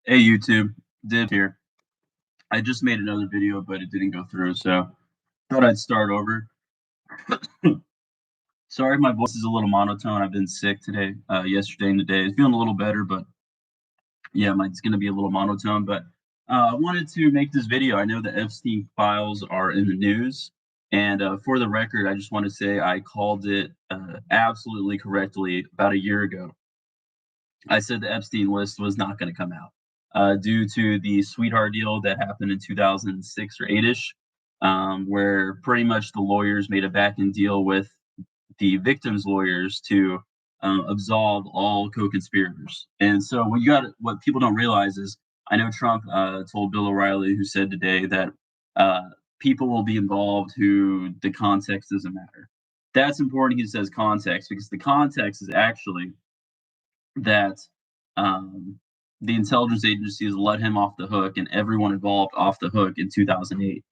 Hey YouTube, Div here. I just made another video, but it didn't go through, so thought I'd start over. Sorry if my voice is a little monotone. I've been sick today, yesterday and today. It's feeling a little better, but yeah, it's gonna be a little monotone. But I wanted to make this video. I know the Epstein files are in the news, and for the record, I just want to say I called it absolutely correctly about a year ago. I said the Epstein list was not going to come out due to the sweetheart deal that happened in 2006 or 8ish, where pretty much the lawyers made a back end deal with the victims' lawyers to absolve all co-conspirators. And so what people don't realize is, I know Trump told Bill O'Reilly, who said today that uh, people will be involved who the context doesn't matter. That's important. He says context because the context is actually that um, the intelligence agencies let him off the hook and everyone involved off the hook in 2008.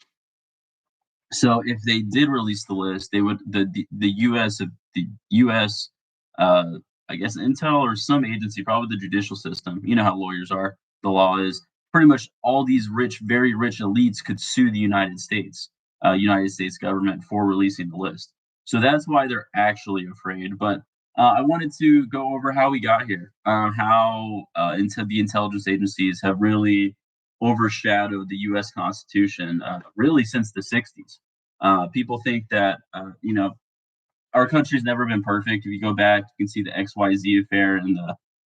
So if they did release the list, they would the U.S. Uh, I guess Intel or some agency, probably the judicial system. You know how lawyers are. The law is pretty much all these rich, very rich elites could sue the United States government for releasing the list. So that's why they're actually afraid. But I wanted to go over how we got here, how into the intelligence agencies have really overshadowed the U.S. Constitution, really since the '60s. People think that our country's never been perfect. If you go back, you can see the XYZ affair and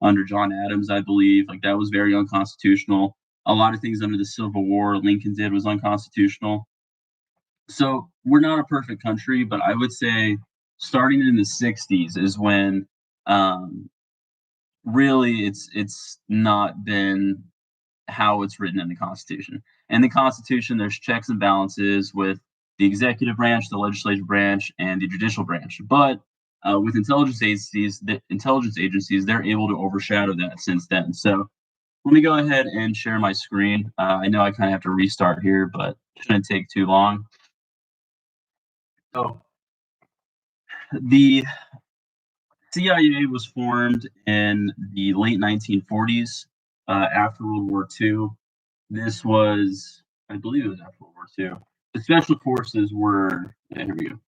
under John Adams, I believe, like that was very unconstitutional. A lot of things under the Civil War Lincoln did was unconstitutional. So we're not a perfect country, but I would say starting in the '60s is when um, really it's not been how it's written in the Constitution. In the Constitution, there's checks and balances with the executive branch, the legislative branch, and the judicial branch. But with intelligence agencies, they're able to overshadow that since then. So let me go ahead and share my screen. I know I kind of have to restart here, but it shouldn't take too long. So the CIA was formed in the late 1940s after World War II. This was, I believe it was after World War II. The special forces were, yeah, here we go.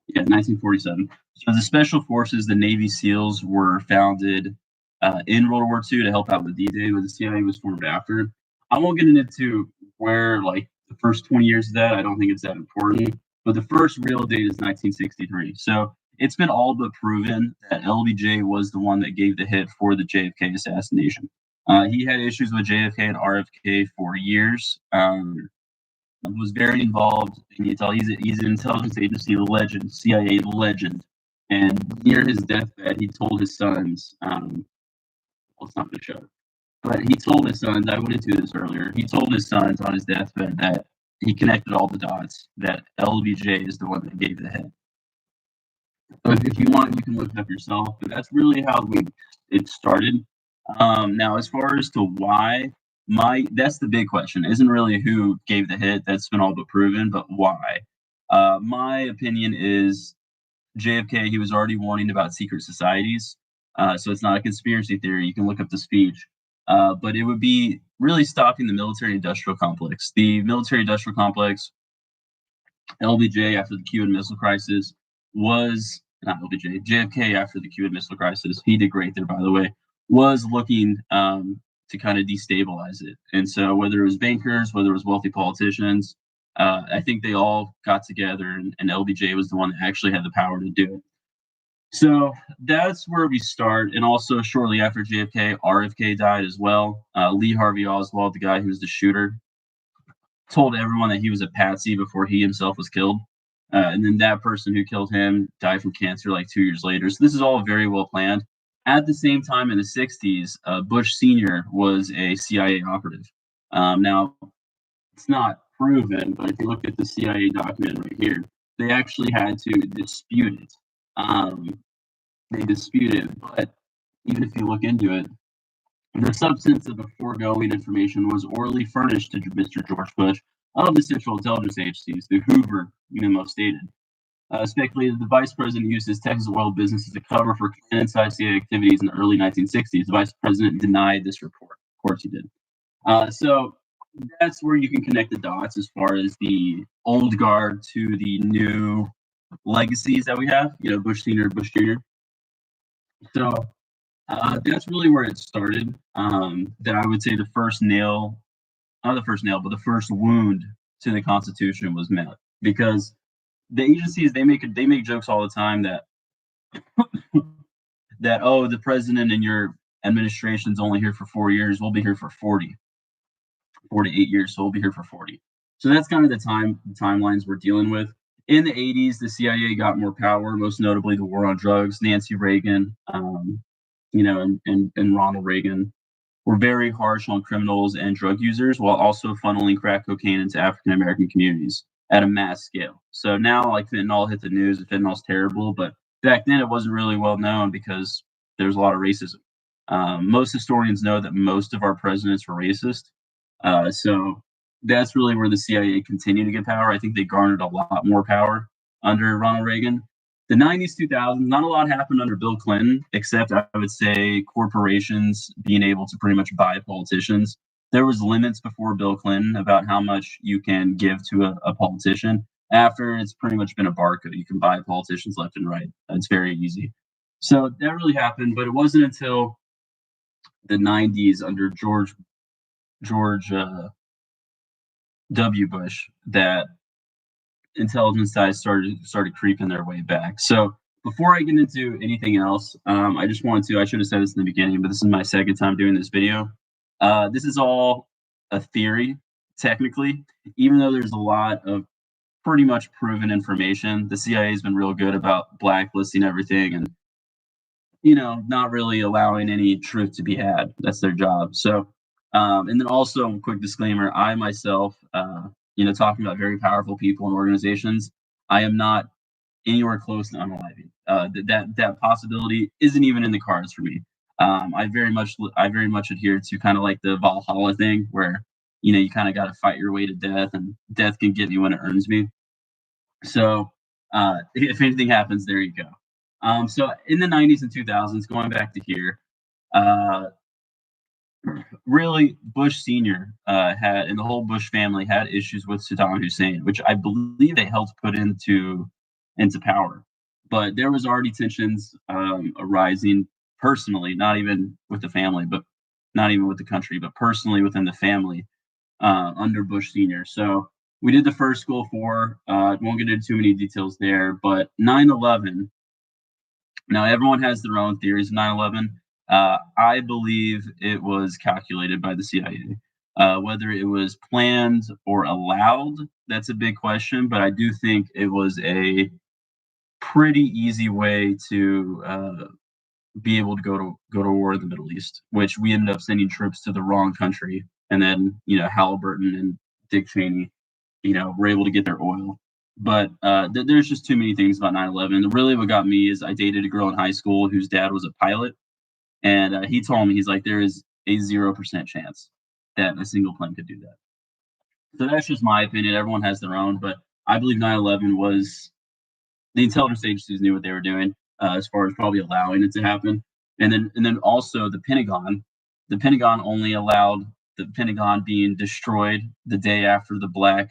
Yeah, 1947. So the special forces, the Navy SEALs, were founded in World War II to help out with D-Day, but the CIA was formed after. I won't get into where like the first 20 years of that. I don't think it's that important. But the first real date is 1963. So it's been all but proven that LBJ was the one that gave the hit for the JFK assassination. He had issues with JFK and RFK for years. Was very involved. He's an intelligence agency legend, CIA legend. And near his deathbed, he told his sons, well, it's not going to show, but he told his sons, I went into this earlier, he told his sons on his deathbed that he connected all the dots, that LBJ is the one that gave the hit. So if you want, you can look it up yourself, but that's really how it started. Now, as far as to why, that's the big question. Isn't really who gave the hit. That's been all but proven, but why? My opinion is JFK. He was already warning about secret societies, so it's not a conspiracy theory. You can look up the speech, but it would be really stopping the military-industrial complex. The military-industrial complex, LBJ after the Cuban Missile Crisis was not LBJ, JFK after the Cuban Missile Crisis. He did great there, by the way. Was looking to kind of destabilize it, and so whether it was bankers, whether it was wealthy politicians, I think they all got together, and LBJ was the one that actually had the power to do it. So that's where we start. And also, shortly after JFK, RFK died as well. Lee Harvey Oswald, the guy who was the shooter, told everyone that he was a patsy before he himself was killed. And then that person who killed him died from cancer like 2 years later. So this is all very well planned. At the same time, in the '60s, Bush Sr. was a CIA operative. Now, it's not proven, but if you look at the CIA document right here, they actually had to dispute it. They disputed, but even if you look into it, the substance of the foregoing information was orally furnished to Mr. George Bush of the Central Intelligence Agencies, the Hoover memo stated. Speculated the vice president used his Texas oil business as a cover for inside CIA activities in the early 1960s. The vice president denied this report. Of course he did. So that's where you can connect the dots as far as the old guard to the new legacies that we have. Bush Senior, Bush Junior. So that's really where it started. That I would say the first nail, not the first nail, but the first wound to the Constitution was met, because the agencies, they make jokes all the time that oh, the president and your administration's only here for 4 years. We'll be here for 48 years, so we'll be here for 40. So that's kind of the timelines we're dealing with. In the 80s, the CIA got more power, most notably the war on drugs. Nancy Reagan, and Ronald Reagan were very harsh on criminals and drug users, while also funneling crack cocaine into African American communities at a mass scale. So now, like, fentanyl hit the news, and fentanyl's terrible, but back then it wasn't really well known because there's a lot of racism. Most historians know that most of our presidents were racist. So that's really where the CIA continued to get power. I think they garnered a lot more power under Ronald Reagan. The 90s, 2000s, not a lot happened under Bill Clinton, except I would say corporations being able to pretty much buy politicians. There was limits before Bill Clinton about how much you can give to a politician. After, it's pretty much been a barcode. You can buy politicians left and right. It's very easy. So that really happened, but it wasn't until the 90s under George W. Bush that intelligence guys started creeping their way back. So before I get into anything else, I just wanted to. I should have said this in the beginning, but this is my second time doing this video. This is all a theory, technically, even though there's a lot of pretty much proven information. The CIA has been real good about blacklisting everything and not really allowing any truth to be had. That's their job. So, and then also, a quick disclaimer: I myself, talking about very powerful people and organizations, I am not anywhere close to unaliving. That possibility isn't even in the cards for me. I very much adhere to kind of like the Valhalla thing, where you kind of got to fight your way to death, and death can get me when it earns me. So, if anything happens, there you go. So in the 90s and 2000s, going back to here, uh, really Bush Senior had, and the whole Bush family had issues with Saddam Hussein, which I believe they helped put into power. But there was already tensions arising personally, not even with the family, but not even with the country, but personally within the family under Bush Senior. So we did the first Gulf War. Won't get into too many details there, but 9/11. Now, everyone has their own theories of 9/11. I believe it was calculated by the CIA. Whether it was planned or allowed, that's a big question, but I do think it was a pretty easy way to be able to go to war in the Middle East, which we ended up sending troops to the wrong country, and then Halliburton and Dick Cheney, were able to get their oil. But there's just too many things about 9/11. Really, what got me is I dated a girl in high school whose dad was a pilot, and he told me, he's like, there is a 0% chance that a single plane could do that. So that's just my opinion. Everyone has their own, but I believe 9/11 was, the intelligence agencies knew what they were doing as far as probably allowing it to happen. And then also the Pentagon. The Pentagon only allowed the Pentagon being destroyed the day after the black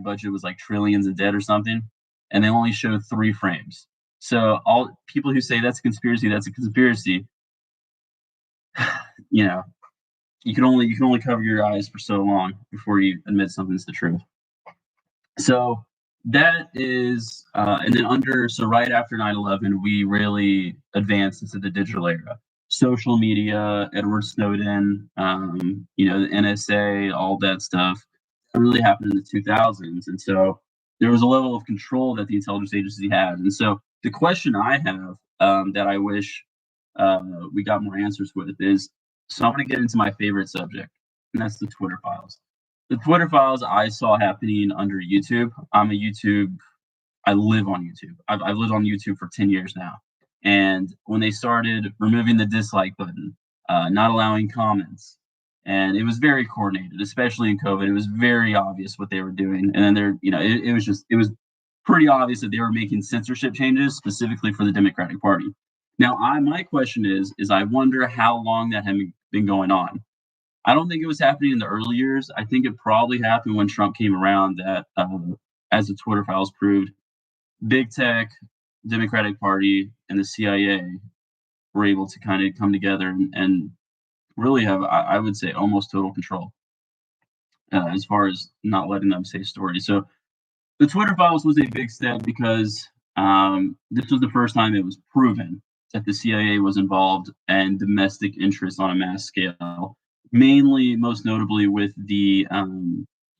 budget was like trillions in debt or something, and they only showed 3 frames. So all people who say that's a conspiracy. You know, you can only cover your eyes for so long before you admit something's the truth. So that is, and then right after 9/11, we really advanced into the digital era. Social media, Edward Snowden, the NSA, all that stuff. That really happened in the 2000s. And so there was a level of control that the intelligence agency had. And so the question I have, that I wish we got more answers with is, so I'm going to get into my favorite subject, and that's the Twitter files. The Twitter files I saw happening under YouTube. I live on YouTube. I've lived on YouTube for 10 years now. And when they started removing the dislike button, not allowing comments, and it was very coordinated, especially in COVID. It was very obvious what they were doing. And then it was pretty obvious that they were making censorship changes specifically for the Democratic Party. Now, my question is I wonder how long that had been going on. I don't think it was happening in the early years. I think it probably happened when Trump came around that, as the Twitter files proved, big tech, Democratic Party, and the CIA were able to kind of come together and really have, I would say, almost total control as far as not letting them say stories. So the Twitter files was a big step because this was the first time it was proven that the CIA was involved and domestic interests on a mass scale, mainly, most notably, with the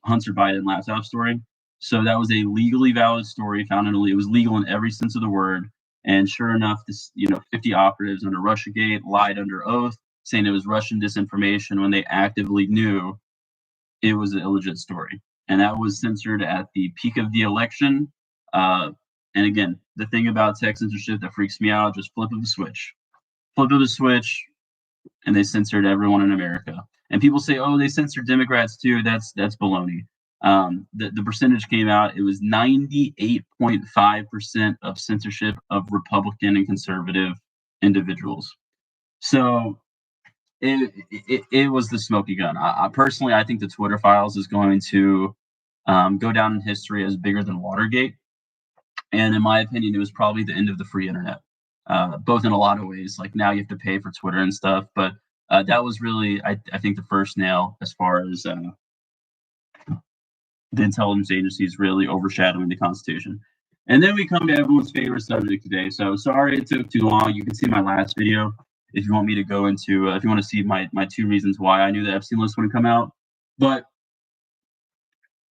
Hunter Biden laptop story. So that was a legally valid story, found in it was legal in every sense of the word. And sure enough, this 50 operatives under Russiagate lied under oath, saying it was Russian disinformation when they actively knew it was an illegit story. And that was censored at the peak of the election. Uh, and again, the thing about tech censorship that freaks me out, just flip of the switch. Flip of the switch, and they censored everyone in America. And people say, oh, they censored Democrats too. That's baloney. The percentage came out, it was 98.5% of censorship of Republican and conservative individuals. So it was the smoky gun. I personally, I think the Twitter files is going to go down in history as bigger than Watergate. And in my opinion, it was probably the end of the free internet, both in a lot of ways. Like now you have to pay for Twitter and stuff. But that was really, I think, the first nail as far as the intelligence agencies really overshadowing the Constitution. And then we come to everyone's favorite subject today. So sorry it took too long. You can see my last video if you want me to go into, if you want to see my 2 reasons why I knew the Epstein list wouldn't come out. But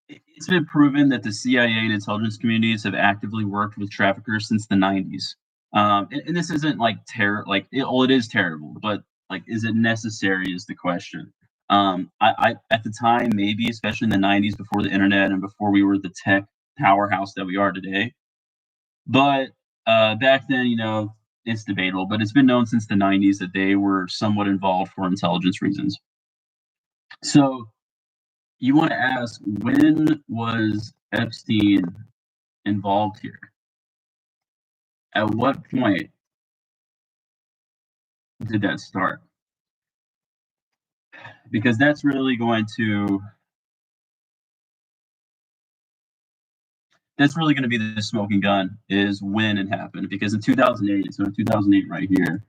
it's been proven that the CIA and intelligence communities have actively worked with traffickers since the 90s. And this isn't like it is terrible, but like, is it necessary is the question. I at the time, maybe, especially in the 90s before the internet and before we were the tech powerhouse that we are today. But back then, it's debatable, but it's been known since the 90s that they were somewhat involved for intelligence reasons. So you want to ask, when was Epstein involved here? At what point did that start? Because that's really going to be the smoking gun, is when it happened. Because in 2008, so in 2008 right here,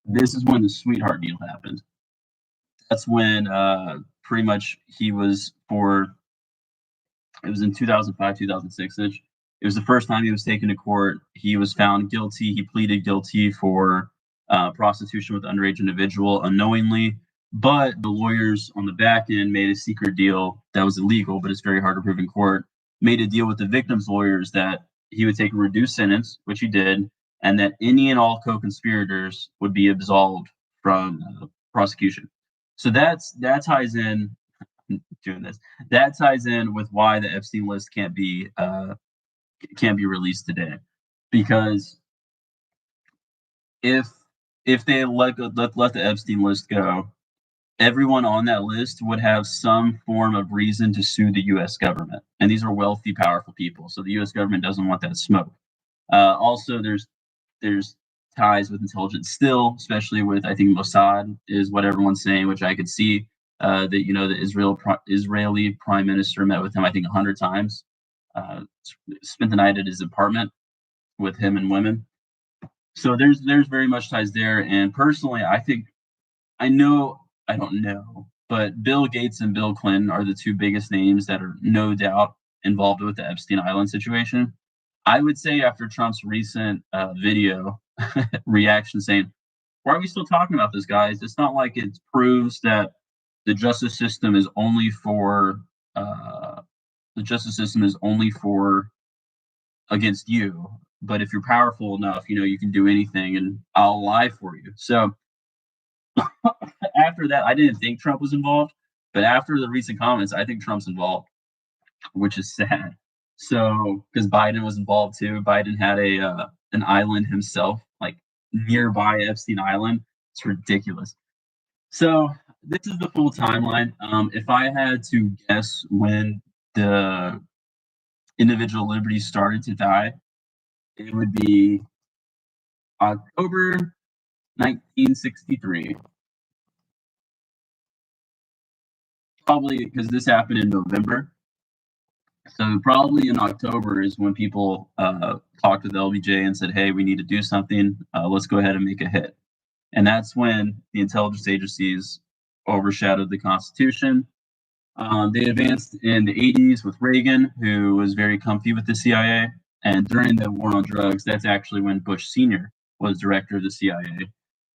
this is when the sweetheart deal happened. That's when pretty much it was in 2005, 2006-ish. It was the first time he was taken to court. He was found guilty. He pleaded guilty for prostitution with an underage individual unknowingly. But the lawyers on the back end made a secret deal that was illegal, but it's very hard to prove in court. Made a deal with the victim's lawyers that he would take a reduced sentence, which he did, and that any and all co-conspirators would be absolved from prosecution. So that ties in doing this. That ties in with why the Epstein list can't be released today, because if they let the Epstein list go, everyone on that list would have some form of reason to sue the U.S. government, and these are wealthy, powerful people. So the U.S. government doesn't want that smoke. Also, there's ties with intelligence still, especially with, I think, Mossad is what everyone's saying, which I could see. That the Israeli prime minister met with him, I think, 100 times. Spent the night at his apartment with him and women. So there's very much ties there. And personally, I don't know, but Bill Gates and Bill Clinton are the two biggest names that are no doubt involved with the Epstein Island situation. I would say after Trump's recent video reaction saying, why are we still talking about this, guys? It's not like it proves that the justice system is only for against you. But if you're powerful enough, you can do anything, and I'll lie for you. So after that, I didn't think Trump was involved, but after the recent comments, I think Trump's involved, which is sad. So because Biden was involved too. Biden had an island himself, like nearby Epstein Island. It's ridiculous. So this is the full timeline. If I had to guess when the individual liberties started to die, it would be October 1963. Probably because this happened in November. So probably in October is when people talked with LBJ and said, "Hey, we need to do something. Let's go ahead and make a hit." And that's when the intelligence agencies overshadowed the Constitution. They advanced in the 80s with Reagan, who was very comfy with the CIA. And during the war on drugs, that's actually when Bush Sr. was director of the CIA.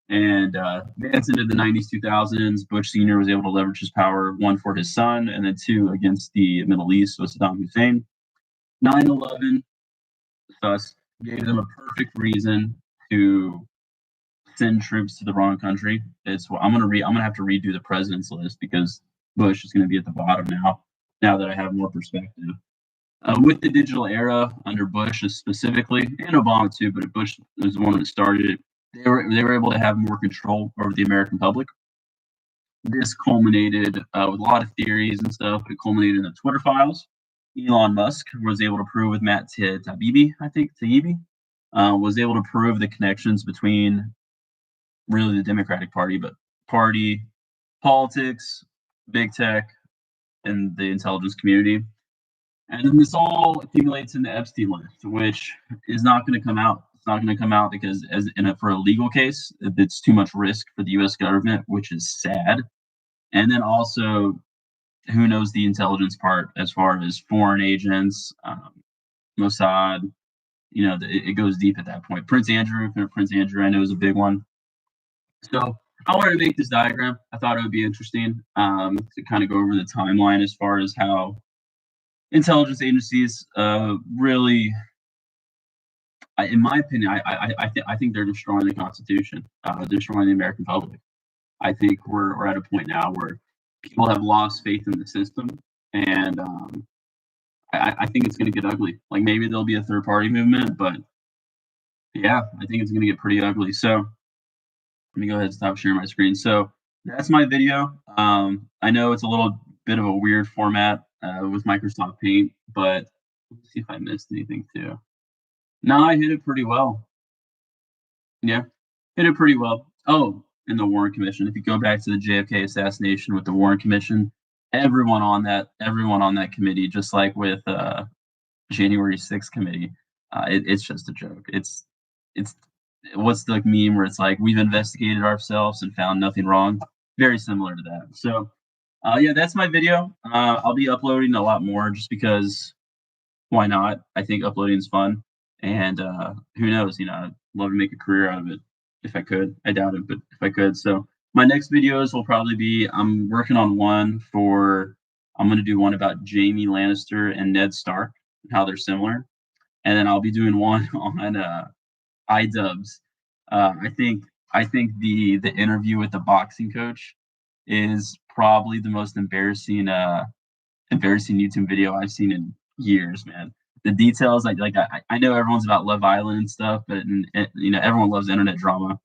And advanced into the 90s, 2000s, Bush Sr. was able to leverage his power, one, for his son, and then two, against the Middle East with Saddam Hussein. 9/11 thus gave them a perfect reason to send troops to the wrong country. I'm gonna have to redo the president's list because Bush is gonna be at the bottom now. Now that I have more perspective, with the digital era under Bush specifically, and Obama too, but Bush was the one that started it. They were able to have more control over the American public. This culminated with a lot of theories and stuff. It culminated in the Twitter files. Elon Musk was able to prove with Matt Taibbi, I think Taibbi, was able to prove the connections between really the Democratic Party, but party politics, big tech, and the intelligence community. And then this all accumulates in the Epstein list, which is not going to come out. It's not going to come out because, for a legal case, it's too much risk for the U.S. government, which is sad. And then also, who knows the intelligence part as far as foreign agents, Mossad. It goes deep at that point. Prince Andrew, I know, is a big one. So I wanted to make this diagram. I thought it would be interesting to kind of go over the timeline as far as how intelligence agencies really, in my opinion, I think they're destroying the Constitution. They're destroying the American public. I think we're at a point now where people have lost faith in the system, and I think it's going to get ugly. Like maybe there'll be a third party movement, but yeah, I think it's going to get pretty ugly. So let me go ahead and stop sharing my screen. So that's my video. I know it's a little bit of a weird format with Microsoft Paint, but let's see if I missed anything too. No, I hit it pretty well. Yeah, hit it pretty well. Oh, and the Warren Commission. If you go back to the JFK assassination with the Warren Commission, everyone on that committee, just like with January 6th committee, it's just a joke. It's what's the meme where it's like we've investigated ourselves and found nothing wrong. Very similar to that. So yeah, that's my video. I'll be uploading a lot more just because why not? I think uploading is fun. And who knows, I'd love to make a career out of it if I could. I doubt it, but if I could. So my next videos will probably be, I'm working on I'm going to do one about Jaime Lannister and Ned Stark, and how they're similar. And then I'll be doing one on iDubbbz. I think the interview with the boxing coach is probably the most embarrassing YouTube video I've seen in years, man. The details, I know everyone's about Love Island and stuff, but everyone loves internet drama.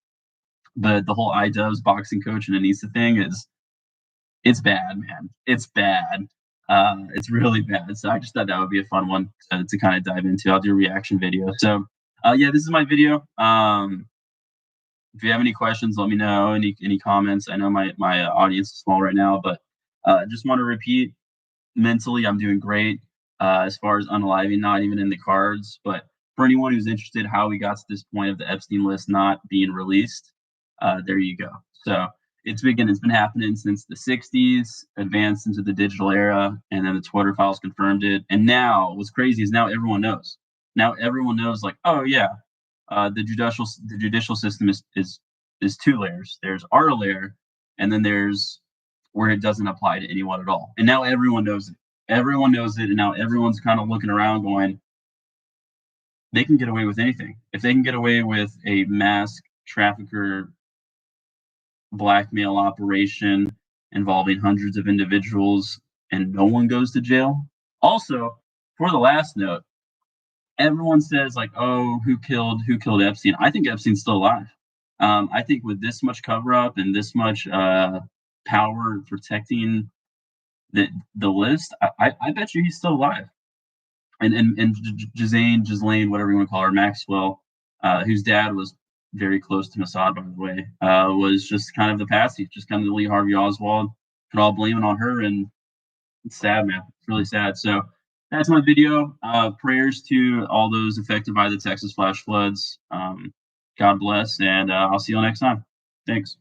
But the whole iDubbbz boxing coach and Anissa thing it's bad, man. It's bad. It's really bad. So I just thought that would be a fun one to kind of dive into. I'll do a reaction video. So yeah, this is my video. If you have any questions, let me know. Any comments? I know my audience is small right now, but just want to repeat. Mentally, I'm doing great. As far as unaliving, not even in the cards. But for anyone who's interested how we got to this point of the Epstein list not being released, there you go. So it's been happening since the 60s, advanced into the digital era, and then the Twitter files confirmed it. And now what's crazy is now everyone knows. Now everyone knows, like, oh yeah, the judicial system is two layers. There's our layer, and then there's where it doesn't apply to anyone at all. And now everyone knows it. Everyone knows it, and now everyone's kind of looking around going, they can get away with anything. If they can get away with a mass trafficker blackmail operation involving hundreds of individuals and no one goes to jail. Also, for the last note, everyone says like, oh, who killed Epstein? I think Epstein's still alive. I think with this much cover up and this much power protecting the list, I bet you he's still alive. And Ghislaine, whatever you want to call her, Maxwell, whose dad was very close to Mossad, by the way, was just kind of the passing, just kind of the Lee Harvey Oswald. Put all blame it on her, and it's sad, man. It's really sad. So that's my video. Prayers to all those affected by the Texas flash floods. God bless, and I'll see you all next time. Thanks.